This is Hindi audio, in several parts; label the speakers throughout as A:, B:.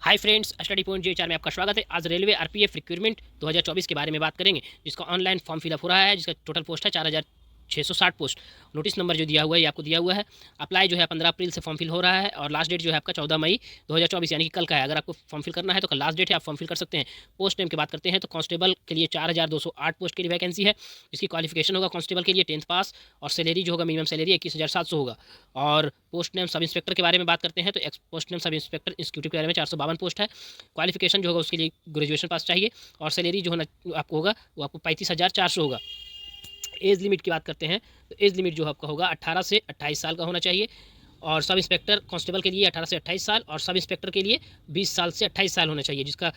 A: हाय फ्रेंड्स, स्टडी पॉइंट जे 4 में आपका स्वागत है। आज रेलवे आरपीएफ रिक्रूटमेंट 2024 के बारे में बात करेंगे, जिसका ऑनलाइन फॉर्म फिलअप हो रहा है, जिसका टोटल पोस्ट है 4660 पोस्ट। नोटिस नंबर जो दिया हुआ है ये आपको दिया हुआ है। अप्लाई जो है 15 अप्रैल से फॉर्म फिल हो रहा है और लास्ट डेट जो है आपका 14 मई 2024 यानी कि कल का है। अगर आपको फॉर्म फिल करना है तो कल लास्ट डेट है, आप फॉर्म फिल कर सकते हैं। पोस्ट नेम की बात करते हैं तो कांस्टेबल के लिए 4208 पोस्ट के लिए वैकेंसी है। इसकी क्वालिफिकेशन होगा कांस्टेबल के लिए 10th पास और सैलरी जो होगा मिनिमम सैलरी 21,700 होगा। और पोस्ट नेम सब इंस्पेक्टर के बारे में बात करते हैं तो post name sub inspector institute के बारे में 452 पोस्ट है। क्वालिफिकेशन जो होगा उसके लिए ग्रेजुएशन पास चाहिए और सैलरी जो होना आपको होगा वो आपको 35,400 होगा। एज लिमिट की बात करते हैं तो एज लिमिट जो आपका होगा 18 से 28 साल का होना चाहिए। और सब इंस्पेक्टर कांस्टेबल के लिए 18 से 28 साल और सब इंस्पेक्टर के लिए 20 साल से 28 साल होना चाहिए, जिसका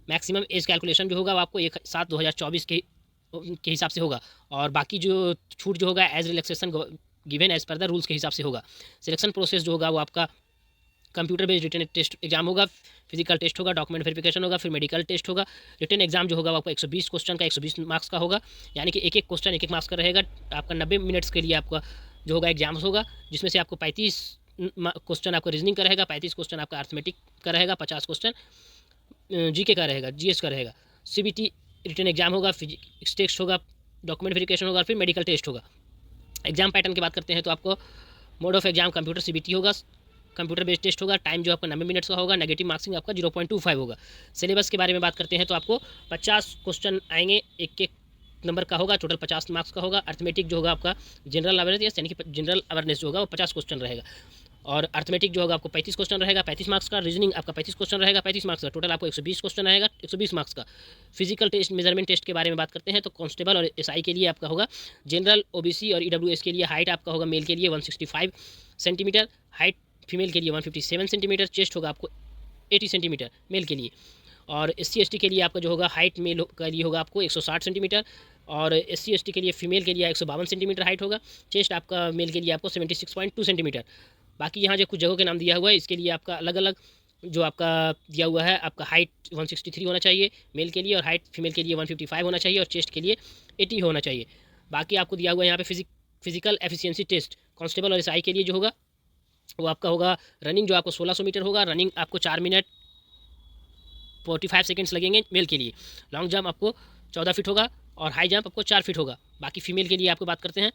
A: मैक्सिमम एज कैलकुलेशन जो होगा वो आपको 1/7/2024 के हिसाब से होगा। और बाकी जो छूट जो होगा age relaxation given as per the rules के हिसाब से होगा। सिलेक्शन प्रोसेस जो होगा वो आपका computer based written test exam होगा, फिजिकल टेस्ट होगा, डॉक्यूमेंट वेरिफिकेशन होगा, फिर मेडिकल टेस्ट होगा। रिटन एग्जाम जो होगा वो आपको 120 क्वेश्चन का 120 मार्क्स का होगा, यानी कि एक एक क्वेश्चन एक एक मार्क्स का रहेगा। आपका 90 मिनट्स के लिए आपका जो होगा एग्जाम्स होगा, जिसमें से आपको 35 क्वेश्चन आपका रीजनिंग का रहेगा, 35 क्वेश्चन आपका अर्थमेटिक का रहेगा, 50 क्वेश्चन जीके का रहेगा, जीएस का रहेगा। सीबीटी रिटन एग्जाम होगा, फिजिक्स टेस्ट होगा, डॉक्यूमेंट वेरिफिकेशन होगा, फिर मेडिकल टेस्ट होगा। एग्जाम पैटर्न की बात करते हैं तो आपको mode of exam computer CBT होगा, कंप्यूटर बेस्ड टेस्ट होगा, टाइम जो आपका 90 मिनट्स का होगा, नेगेटिव मार्क्सिंग आपका 0.25 होगा। सिलेबस के बारे में बात करते हैं तो आपको 50 क्वेश्चन आएंगे, एक एक नंबर का होगा, टोटल 50 मार्क्स का होगा। अर्थमेटिक जो होगा आपका जनरल अवेयरनेस यानी कि जनरल अवेयरनेस जो होगा वो 50 क्वेश्चन रहेगा। और अर्थमेटिक जो होगा आपको 35 क्वेश्चन रहेगा, 35 मार्क्स का। रीजनिंग आपका 35 क्वेश्चन रहेगा, 35 मार्क्स का। टोटल आपको 120 क्वेश्चन आएगा, 120 मार्क्स का। फिजिकल टेस्ट मेजरमेंट टेस्ट के बारे में बात करते हैं तो कांस्टेबल और एसआई के लिए आपका होगा जनरल, ओबीसी और ईडब्ल्यूएस के लिए हाइट आपका होगा मेल के लिए 165 सेंटीमीटर, हाइट फीमेल के लिए 157 सेंटीमीटर, चेस्ट होगा आपको 80 सेंटीमीटर मेल के लिए। और SC ST के लिए आपका जो होगा हाइट मेल के लिए होगा आपको 160 सेंटीमीटर और SC ST के लिए फीमेल के लिए 152 सेंटीमीटर हाइट होगा। चेस्ट आपका मेल के लिए आपको 76.2 सेंटीमीटर। बाकी यहाँ जो कुछ जगहों के नाम दिया हुआ है इसके लिए आपका अलग अलग जो आपका दिया हुआ है, आपका हाइट 163 होना चाहिए मेल के लिए और हाइट फीमेल के लिए 155 होना चाहिए और चेस्ट के लिए 80 होना चाहिए। बाकी आपको दिया हुआ है यहाँ पे फिजिकल एफिशिएंसी टेस्ट कांस्टेबल और एसआई के लिए जो होगा वो आपका होगा रनिंग जो आपको 1600 मीटर होगा, रनिंग आपको 4 मिनट 45 सेकेंड्स लगेंगे मेल के लिए। लॉन्ग जंप आपको 14 फीट होगा और हाई जंप आपको 4 फीट होगा। बाकी फीमेल के लिए आपको बात करते हैं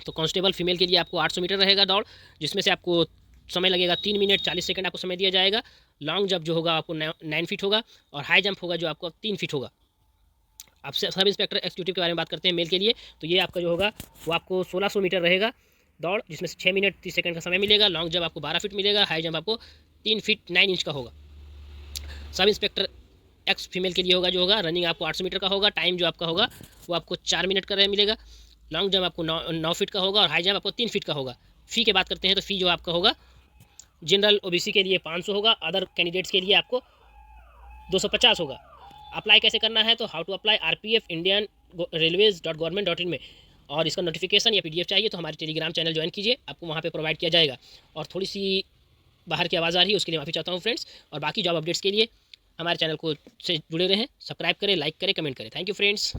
A: तो कांस्टेबल फीमेल के लिए आपको 800 मीटर रहेगा दौड़, जिसमें से आपको समय लगेगा 3 मिनट 40 सेकंड आपको समय दिया जाएगा। लॉन्ग जंप जो होगा आपको 9 फीट होगा और हाई जंप होगा जो आपको 3 फीट होगा। अब सब इंस्पेक्टर एक्सिक्यूटिव के बारे में बात करते हैं मेल के लिए तो ये आपका जो होगा वो आपको 1600 मीटर रहेगा दौड़, जिसमें से 6 मिनट 30 सेकंड का समय मिलेगा। लॉन्ग जंप आपको 12 फीट मिलेगा, हाई जंप आपको 3 फीट 9 इंच का होगा। सब इंस्पेक्टर एक्स फीमेल के लिए होगा जो होगा रनिंग आपको 800 मीटर का होगा, टाइम जो आपका होगा वो आपको 4 मिनट का मिलेगा। लॉन्ग जंप आपको 9 फीट का होगा और हाई जंप आपको 3 फीट का होगा। फ़ी की बात करते हैं तो फ़ी जो आपका होगा जनरल ओबीसी के लिए 500 होगा, अदर कैंडिडेट्स के लिए आपको 250 होगा। अप्लाई कैसे करना है तो how to apply RPF Indian railways.government.in में, और इसका नोटिफिकेशन या PDF चाहिए तो हमारे टेलीग्राम चैनल ज्वाइन कीजिए, आपको वहाँ पे प्रोवाइड किया जाएगा। और थोड़ी सी बाहर की आवाज़ आ रही है उसके लिए माफ़ी चाहता हूँ फ्रेंड्स। और बाकी जॉब अपडेट्स के लिए हमारे चैनल को से जुड़े रहें, सब्सक्राइब करें, लाइक करें, कमेंट करें। Thank you friends.